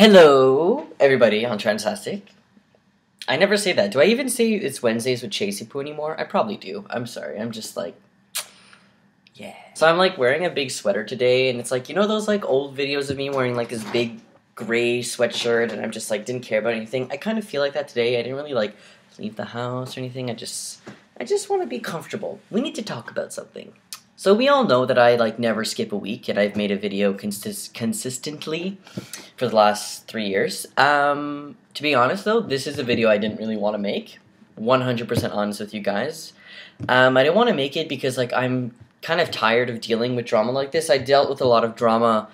Hello, everybody on Transtastic. I never say that. Do I even say it's Wednesdays with Chasey anymore? I probably do. I'm sorry. I'm just like, yeah. So I'm like wearing a big sweater today, and it's like, you know those like old videos of me wearing like this big gray sweatshirt, and I'm just like didn't care about anything. I kind of feel like that today. I didn't really like leave the house or anything. I just want to be comfortable. We need to talk about something. So we all know that I like never skip a week, and I've made a video consistently for the last 3 years. To be honest though, this is a video I didn't really want to make. 100% honest with you guys. I didn't want to make it because like I'm kind of tired of dealing with drama like this. I dealt with a lot of drama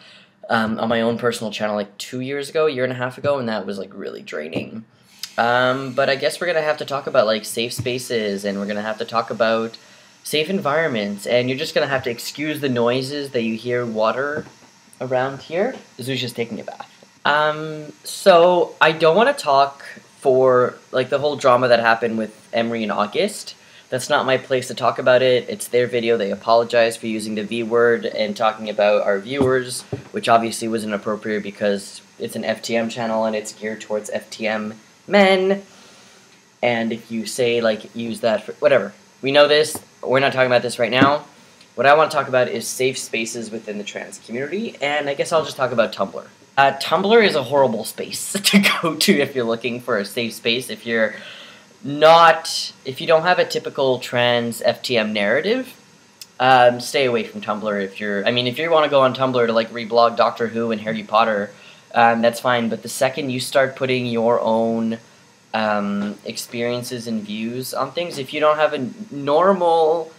on my own personal channel like 2 years ago, a year and a half ago, and that was like really draining. But I guess we're gonna have to talk about like safe spaces, and we're gonna have to talk about safe environments, and you're just gonna have to excuse the noises that you hear water around here. Zu's just taking a bath. So I don't want to talk for like the whole drama that happened with Emery in August. That's not my place to talk about it. It's their video. They apologize for using the V word and talking about our viewers, which obviously was inappropriate because it's an FTM channel and it's geared towards FTM men. And if you say like use that for whatever, we know this. We're not talking about this right now. What I want to talk about is safe spaces within the trans community, and I guess I'll just talk about Tumblr. Tumblr is a horrible space to go to if you're looking for a safe space. If you don't have a typical trans FTM narrative, stay away from Tumblr. If you want to go on Tumblr to like reblog Doctor Who and Harry Potter, that's fine. But the second you start putting your own experiences and views on things, if you don't have a normal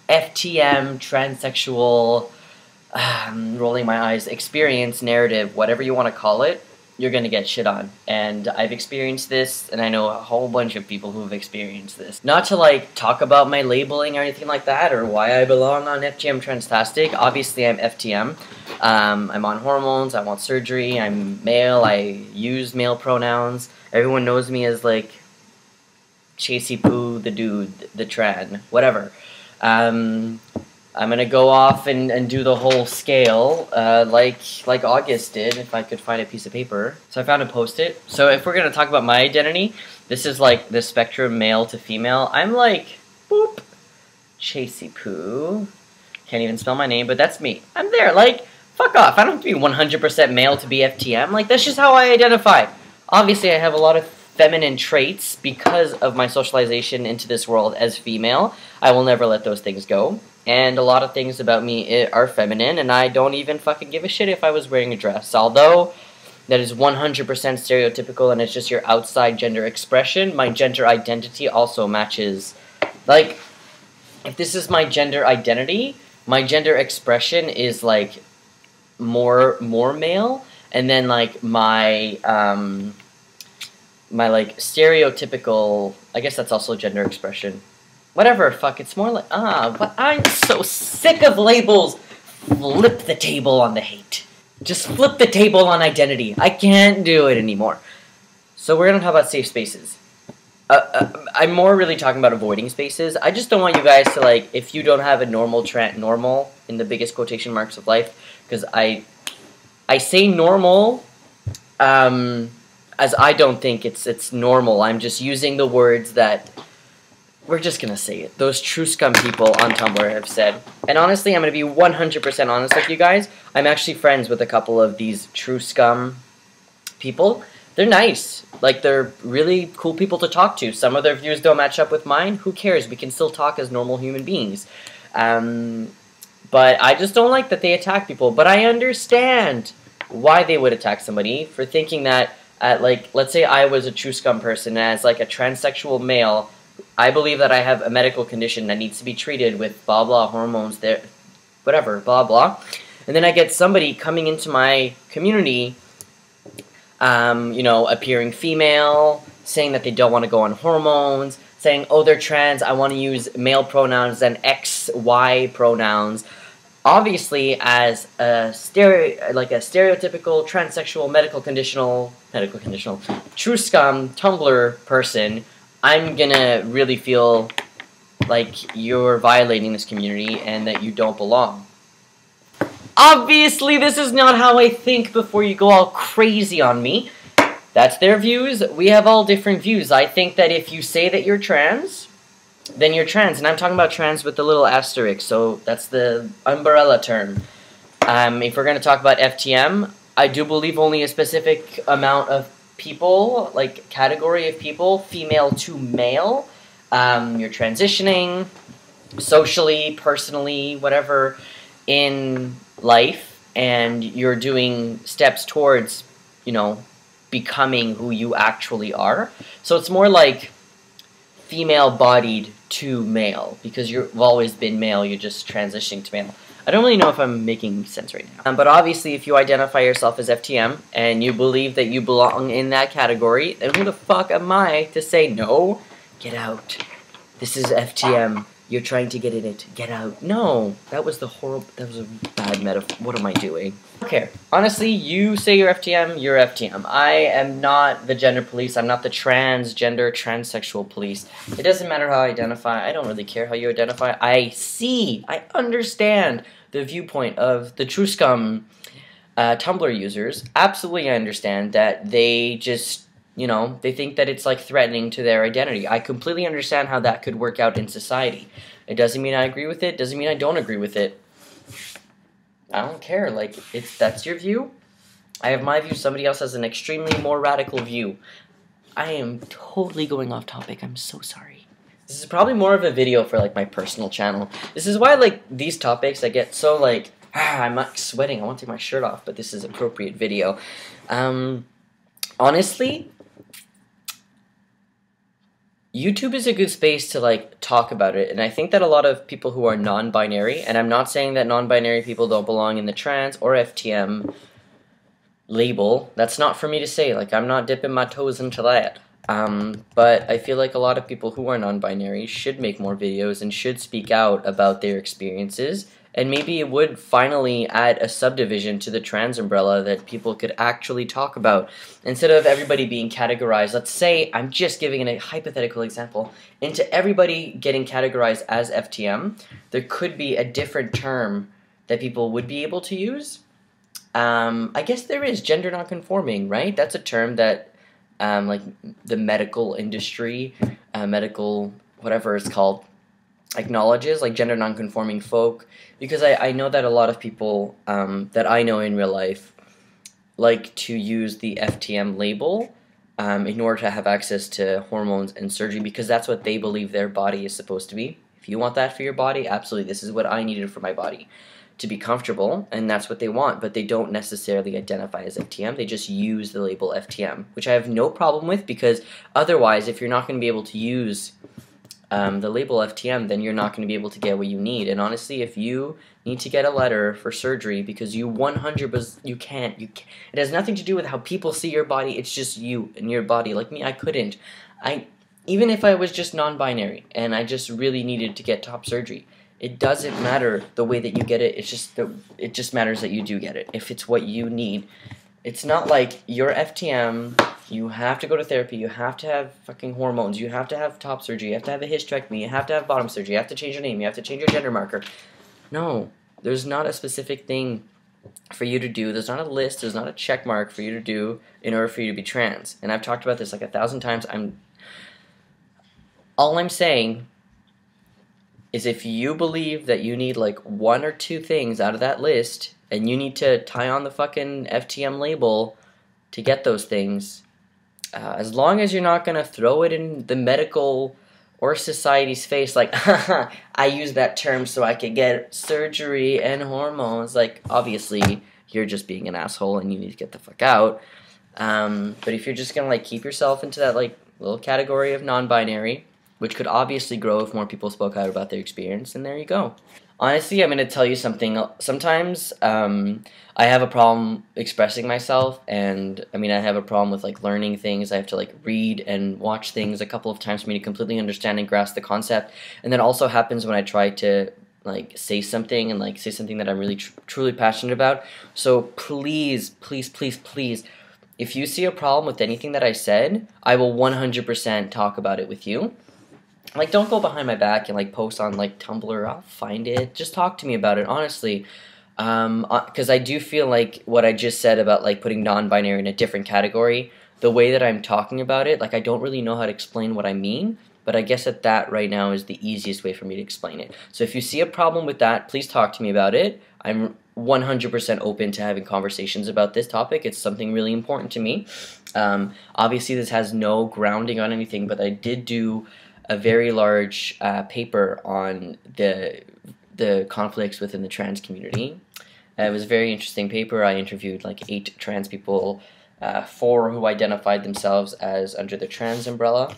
FTM transsexual rolling my eyes experience, narrative, whatever you want to call it, you're gonna get shit on. And I've experienced this, and I know a whole bunch of people who have experienced this. Not to like talk about my labeling or anything like that, or why I belong on FTMtranstastic. Obviously I'm FTM. I'm on hormones, I want surgery, I'm male, I use male pronouns. Everyone knows me as like Chasey Poo, the dude, the tran, whatever. I'm gonna go off and do the whole scale, like August did, if I could find a piece of paper. So I found a post-it. So if we're gonna talk about my identity, this is like the spectrum male to female. I'm like, boop, Chasey Poo. Can't even spell my name, but that's me. I'm there, like, fuck off. I don't have to be 100% male to be FTM. Like, that's just how I identify. Obviously, I have a lot of feminine traits because of my socialization into this world as female. I will never let those things go. And a lot of things about me are feminine, and I don't even fucking give a shit if I was wearing a dress. Although, that is 100% stereotypical, and it's just your outside gender expression. My gender identity also matches. Like, if this is my gender identity, my gender expression is, like, more male. And then, like, my like, stereotypical, I guess that's also gender expression. Whatever, fuck, it's more like, but I'm so sick of labels. Flip the table on the hate. Just flip the table on identity. I can't do it anymore. So we're gonna talk about safe spaces. I'm more really talking about avoiding spaces. I just don't want you guys to, like, if you don't have a normal in the biggest quotation marks of life, because I say normal, as I don't think it's normal. I'm just using the words that, we're just gonna say it, those true scum people on Tumblr have said. And honestly, I'm gonna be 100% honest with you guys. I'm actually friends with a couple of these true scum people. They're nice. Like, they're really cool people to talk to. Some of their views don't match up with mine. Who cares? We can still talk as normal human beings. But I just don't like that they attack people. But I understand why they would attack somebody for thinking that, like, let's say I was a true scum person, and as, like, a transsexual male, I believe that I have a medical condition that needs to be treated with blah blah hormones, there, whatever, blah blah. And then I get somebody coming into my community, you know, appearing female, saying that they don't want to go on hormones, saying, oh, they're trans, I want to use male pronouns and XY pronouns. Obviously, as a stereotypical transsexual medical conditional true scum Tumblr person, I'm gonna really feel like you're violating this community and that you don't belong. Obviously, this is not how I think before you go all crazy on me. That's their views. We have all different views. I think that if you say that you're trans, then you're trans. And I'm talking about trans with the little asterisk, so that's the umbrella term. If we're going to talk about FTM, I do believe only a specific amount of people, like category of people, female to male, you're transitioning socially, personally, whatever, in life, and you're doing steps towards, you know, becoming who you actually are. So it's more like female-bodied to male, because you've always been male, you're just transitioning to male. I don't really know if I'm making sense right now. But obviously, if you identify yourself as FTM, and you believe that you belong in that category, then who the fuck am I to say, no, get out. This is FTM. You're trying to get in it. Get out. No, that was a bad metaphor. What am I doing? I don't care. Honestly, you say you're FTM, you're FTM. I am not the gender police. I'm not the transgender, transsexual police. It doesn't matter how I identify. I don't really care how you identify. I understand the viewpoint of the true scum Tumblr users. Absolutely, I understand that they just, you know, they think that it's like threatening to their identity. I completely understand how that could work out in society. It doesn't mean I agree with it, doesn't mean I don't agree with it. I don't care, like, that's your view. I have my view, somebody else has an extremely more radical view. I am totally going off topic, I'm so sorry. This is probably more of a video for, like, my personal channel. This is why, like, these topics, I get so, like, I'm like sweating, I want to take my shirt off, but this is appropriate video. Honestly, YouTube is a good space to, like, talk about it, and I think that a lot of people who are non-binary, and I'm not saying that non-binary people don't belong in the trans or FTM label, that's not for me to say, like, I'm not dipping my toes into that, but I feel like a lot of people who are non-binary should make more videos and should speak out about their experiences, and maybe it would finally add a subdivision to the trans umbrella that people could actually talk about. Instead of everybody being categorized, let's say, I'm just giving a hypothetical example, into everybody getting categorized as FTM, there could be a different term that people would be able to use. I guess there is gender nonconforming, right? That's a term that, like, the medical industry, medical, whatever it's called, acknowledges, like gender nonconforming folk, because I know that a lot of people that I know in real life like to use the FTM label in order to have access to hormones and surgery, because that's what they believe their body is supposed to be. If you want that for your body, absolutely, this is what I needed for my body to be comfortable, and that's what they want, but they don't necessarily identify as FTM, they just use the label FTM, which I have no problem with, because otherwise, if you're not going to be able to use the label FTM, then you're not going to be able to get what you need. And honestly, if you need to get a letter for surgery because you 100%, you can't, it has nothing to do with how people see your body, it's just you and your body. Like me, I couldn't. Even if I was just non-binary and I just really needed to get top surgery, it doesn't matter the way that you get it, it just matters that you do get it, if it's what you need. It's not like you're FTM, you have to go to therapy, you have to have fucking hormones, you have to have top surgery, you have to have a hysterectomy, you have to have bottom surgery, you have to change your name, you have to change your gender marker. No, there's not a specific thing for you to do, there's not a list, there's not a check mark for you to do in order for you to be trans. And I've talked about this like 1,000 times. All I'm saying is if you believe that you need like 1 or 2 things out of that list, and you need to tie on the fucking FTM label to get those things, as long as you're not going to throw it in the medical or society's face like, I use that term so I can get surgery and hormones, like, obviously, you're just being an asshole and you need to get the fuck out. But if you're just going to, like, keep yourself into that, like, little category of non-binary, which could obviously grow if more people spoke out about their experience, and there you go. Honestly, I'm going to tell you something. Sometimes I have a problem expressing myself, and I mean, I have a problem with like learning things. I have to like read and watch things a couple of times for me to completely understand and grasp the concept. And that also happens when I try to like say something and like say something that I'm really truly passionate about. So please, please, please, please, if you see a problem with anything that I said, I will 100% talk about it with you. Like, don't go behind my back and, like, post on, like, Tumblr. I'll find it. Just talk to me about it, honestly. Because I do feel like what I just said about like putting non-binary in a different category, the way that I'm talking about it, like I don't really know how to explain what I mean, but I guess that right now is the easiest way for me to explain it. So if you see a problem with that, please talk to me about it. I'm 100% open to having conversations about this topic. It's something really important to me. Obviously, this has no grounding on anything, but I did do a very large paper on the conflicts within the trans community. It was a very interesting paper. I interviewed like 8 trans people, 4 who identified themselves as under the trans umbrella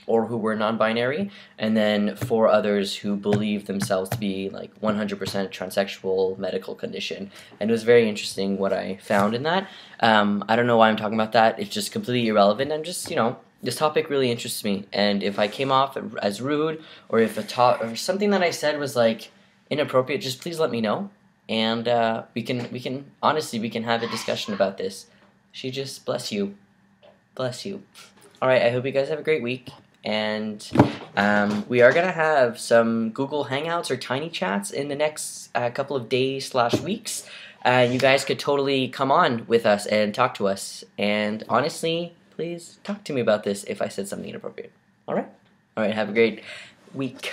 or who were non-binary, and then 4 others who believed themselves to be like 100% transsexual medical condition. And it was very interesting what I found in that. I don't know why I'm talking about that. It's just completely irrelevant. I'm just, this topic really interests me. And if I came off as rude, or if or something that I said was like inappropriate, just please let me know. And we can honestly, we can have a discussion about this. She just bless you. Bless you. Alright, I hope you guys have a great week. And we are going to have some Google Hangouts or Tiny Chats in the next couple of days/weeks. You guys could totally come on with us and talk to us. And honestly, please talk to me about this if I said something inappropriate. Alright? Alright, have a great week.